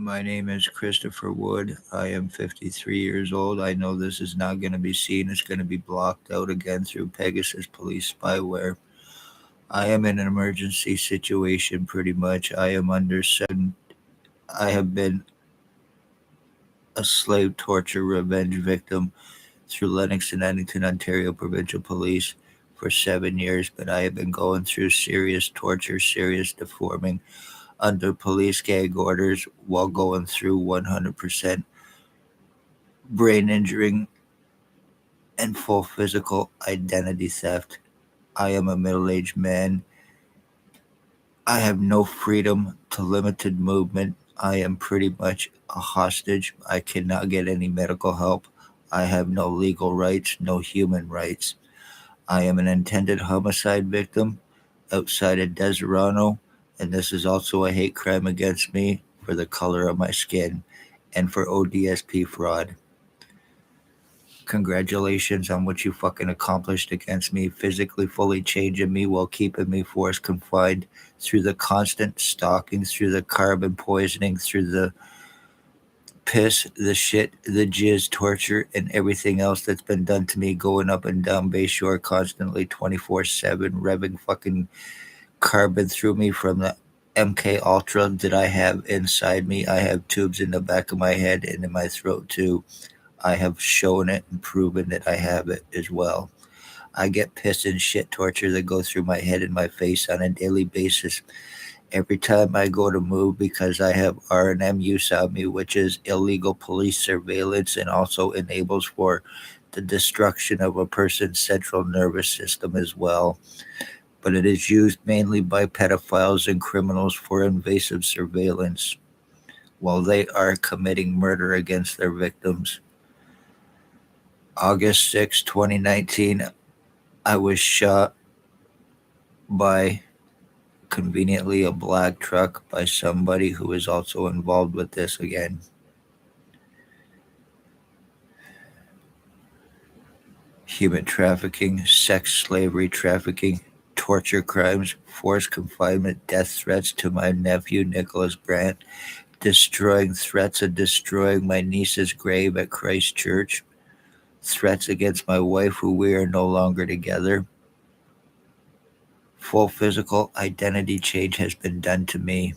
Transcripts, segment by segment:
My name is Christopher Wood. I am 53 years old. I know this is not going to be seen. It's going to be blocked out again through Pegasus police spyware. I am in an emergency situation pretty much. I am under 7. I have been a slave torture revenge victim through Lennox and Addington, Ontario provincial police for 7 years, but I have been going through serious torture, serious deforming under police gag orders while going through 100% brain injuring and full physical identity theft. I am a middle aged man. I have no freedom to limited movement. I am pretty much a hostage. I cannot get any medical help. I have no legal rights, no human rights. I am an intended homicide victim outside of Deserano, and this is also a hate crime against me for the color of my skin and for ODSP fraud. Congratulations on what you fucking accomplished against me, physically fully changing me while keeping me force confined through the constant stalking, through the carbon poisoning, through the piss, the shit, the jizz torture, and everything else that's been done to me going up and down Bayshore constantly 24/7, revving fucking carbon through me from the MK Ultra that I have inside me. I have tubes in the back of my head and in my throat too. I have shown it and proven that I have it as well. I get piss and shit torture that go through my head and my face on a daily basis. Every time I go to move because I have R&M use on me, which is illegal police surveillance and also enables for the destruction of a person's central nervous system as well. But it is used mainly by pedophiles and criminals for invasive surveillance while they are committing murder against their victims. August 6, 2019, I was shot by conveniently a black truck by somebody who is also involved with this again. Human trafficking, sex slavery trafficking, torture crimes, forced confinement, death threats to my nephew Nicholas Brandt, destroying threats of destroying my niece's grave at Christ Church, threats against my wife who we are no longer together. Full physical identity change has been done to me.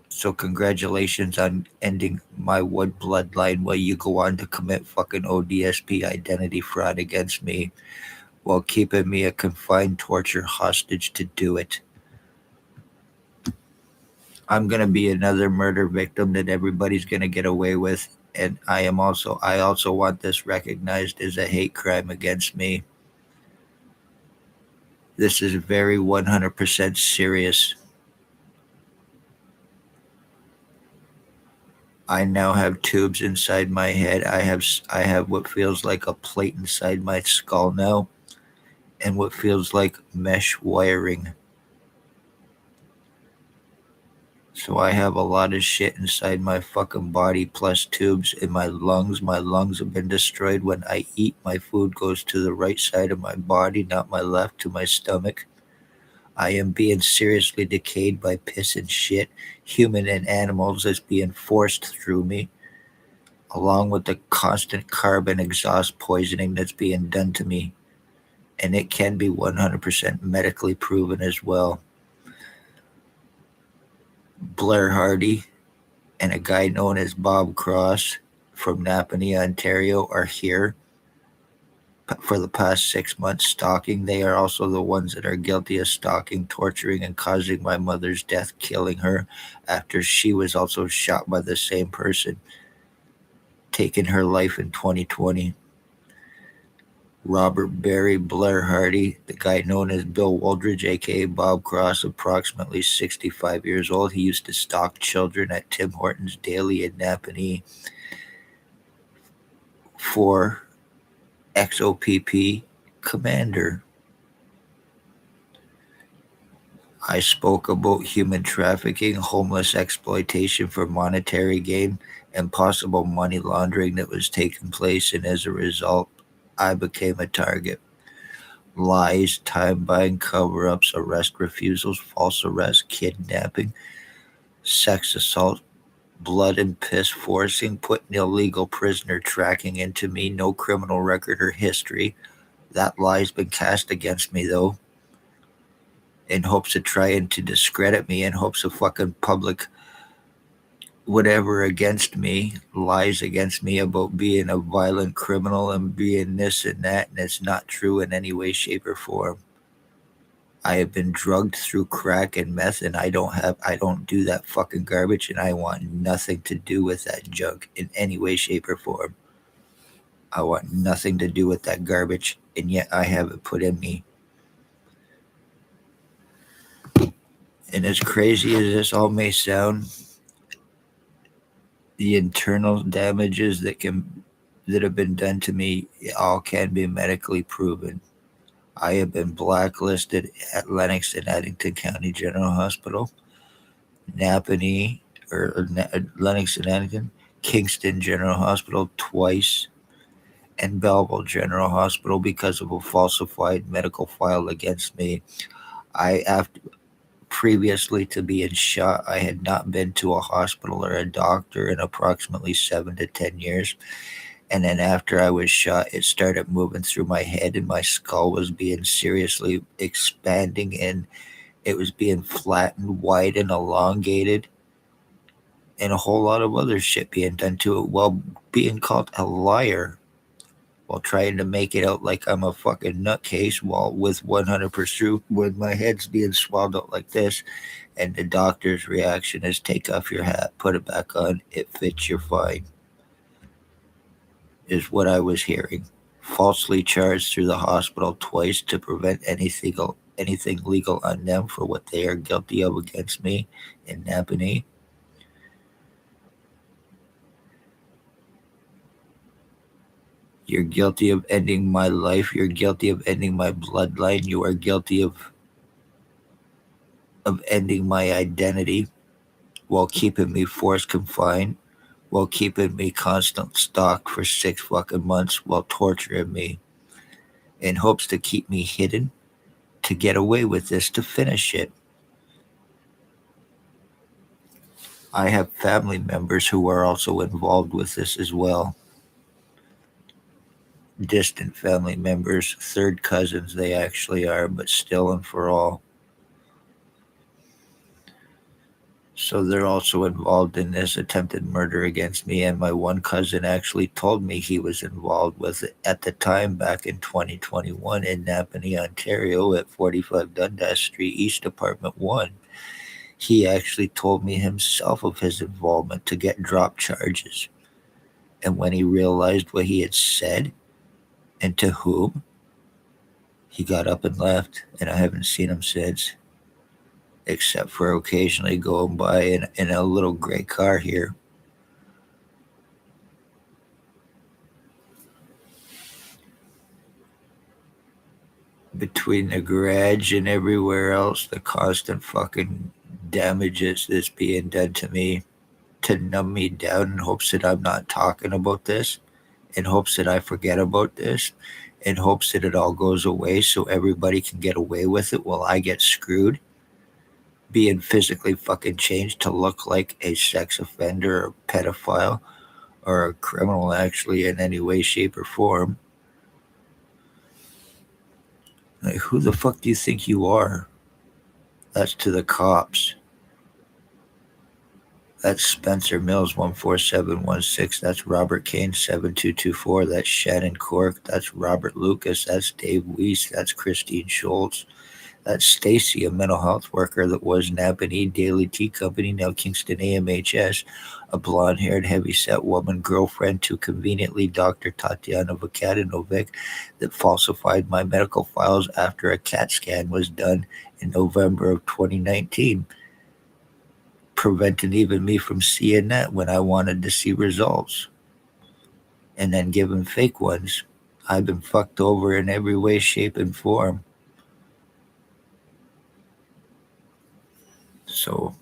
So congratulations on ending my Wood bloodline while you go on to commit fucking ODSP identity fraud against me while keeping me a confined torture hostage to do it. I'm gonna be another murder victim that everybody's gonna get away with, and I also want this recognized as a hate crime against me. This is very 100% serious. I now have tubes inside my head. I have what feels like a plate inside my skull now, and what feels like mesh wiring. So I have a lot of shit inside my fucking body plus tubes in my lungs. My lungs have been destroyed. When I eat, my food goes to the right side of my body, not my left, to my stomach. I am being seriously decayed by piss and shit, human and animals, that's being forced through me, along with the constant carbon exhaust poisoning that's being done to me. And it can be 100% medically proven as well. Blair Hardy and a guy known as Bob Cross from Napanee, Ontario, are here for the past 6 months stalking. They are also the ones that are guilty of stalking, torturing, and causing my mother's death, killing her after she was also shot by the same person, taking her life in 2020. Robert Barry Blair Hardy, the guy known as Bill Wooldridge, aka Bob Cross, approximately 65 years old. He used to stalk children at Tim Hortons daily in Napanee for XOPP commander. I spoke about human trafficking, homeless exploitation for monetary gain, and possible money laundering that was taking place, and as a result, I became a target. Lies, time buying, cover ups, arrest refusals, false arrest, kidnapping, sex assault, blood and piss forcing, putting illegal prisoner tracking into me, no criminal record or history. That lie's been cast against me, though, in hopes of trying to discredit me, in hopes of fucking public whatever against me, lies against me about being a violent criminal and being this and that, and it's not true in any way, shape, or form. I have been drugged through crack and meth, and I don't do that fucking garbage, and I want nothing to do with that junk in any way, shape, or form. I want nothing to do with that garbage, and yet I have it put in me. And as crazy as this all may sound, the internal damages that have been done to me all can be medically proven. I have been blacklisted at Lennox and Addington County General Hospital, Napanee Lennox and Addington, Kingston General Hospital twice, and Belleville General Hospital because of a falsified medical file against me. I after Previously to being shot, I had not been to a hospital or a doctor in approximately 7 to 10 years. And then after I was shot, it started moving through my head, and my skull was being seriously expanding, and it was being flattened, wide, and elongated, and a whole lot of other shit being done to it while being called a liar, while trying to make it out like I'm a fucking nutcase, while with 100% when my head's being swelled out like this, and the doctor's reaction is take off your hat, put it back on, it fits, you're fine, is what I was hearing. Falsely charged through the hospital twice to prevent anything legal on them for what they are guilty of against me in Napanee. You're guilty of ending my life. You're guilty of ending my bloodline. You are guilty of ending my identity while keeping me forced confined, while keeping me constant stalked for 6 fucking months, while torturing me in hopes to keep me hidden, to get away with this, to finish it. I have family members who are also involved with this as well. Distant family members, third cousins, they actually are, but still and for all. So they're also involved in this attempted murder against me. And my one cousin actually told me he was involved with it at the time back in 2021 in Napanee, Ontario at 45 Dundas Street, East Apartment 1. He actually told me himself of his involvement to get dropped charges. And when he realized what he had said and to whom, he got up and left, and I haven't seen him since, except for occasionally going by in a little gray car here. Between the garage and everywhere else, the constant fucking damages that's being done to me to numb me down in hopes that I'm not talking about this, in hopes that I forget about this, in hopes that it all goes away so everybody can get away with it while I get screwed, being physically fucking changed to look like a sex offender or pedophile or a criminal actually in any way, shape, or form. Like, who the fuck do you think you are? That's to the cops. That's Spencer Mills 14716. That's Robert Kane 7224. That's Shannon Cork. That's Robert Lucas. That's Dave Weiss. That's Christine Schultz. That's Stacy, a mental health worker that was Napanee Daily Tea Company, now Kingston AMHS, a blonde haired, heavy set woman girlfriend to conveniently Dr. Tatiana Vukadinovic that falsified my medical files after a CAT scan was done in November of 2019, preventing even me from seeing that when I wanted to see results, and then giving fake ones. I've been fucked over in every way, shape, and form. So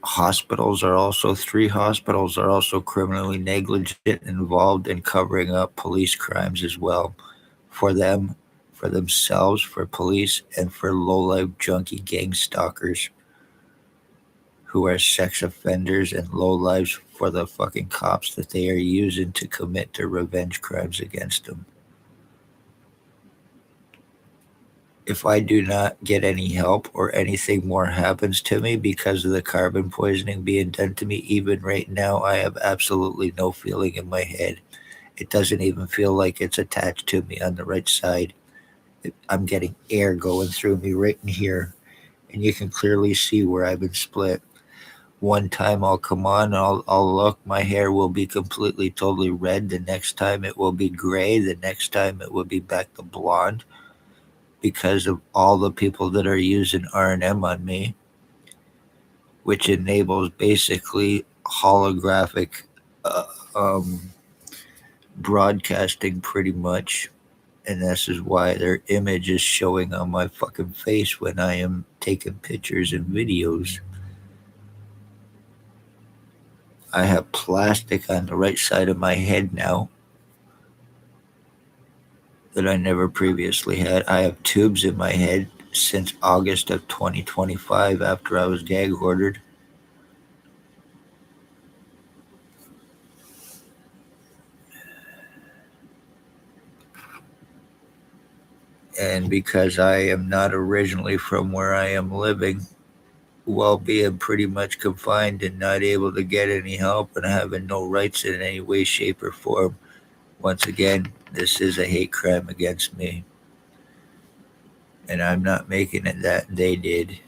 three hospitals are also criminally negligent and involved in covering up police crimes as well. For them, for themselves, for police, and for low-life junkie gang stalkers who are sex offenders and lowlives for the fucking cops that they are using to commit their revenge crimes against them. If I do not get any help or anything more happens to me because of the carbon poisoning being done to me, even right now, I have absolutely no feeling in my head. It doesn't even feel like it's attached to me on the right side. I'm getting air going through me right in here, and you can clearly see where I've been split. One time I'll come on, I'll look, my hair will be completely, totally red. The next time it will be gray. The next time it will be back to blonde because of all the people that are using R&M on me, which enables basically holographic uh, um, broadcasting pretty much. And this is why their image is showing on my fucking face when I am taking pictures and videos. I have plastic on the right side of my head now that I never previously had. I have tubes in my head since August of 2025 after I was gag ordered. And because I am not originally from where I am living, while being pretty much confined and not able to get any help and having no rights in any way, shape, or form, once again, this is a hate crime against me. And I'm not making it that they did.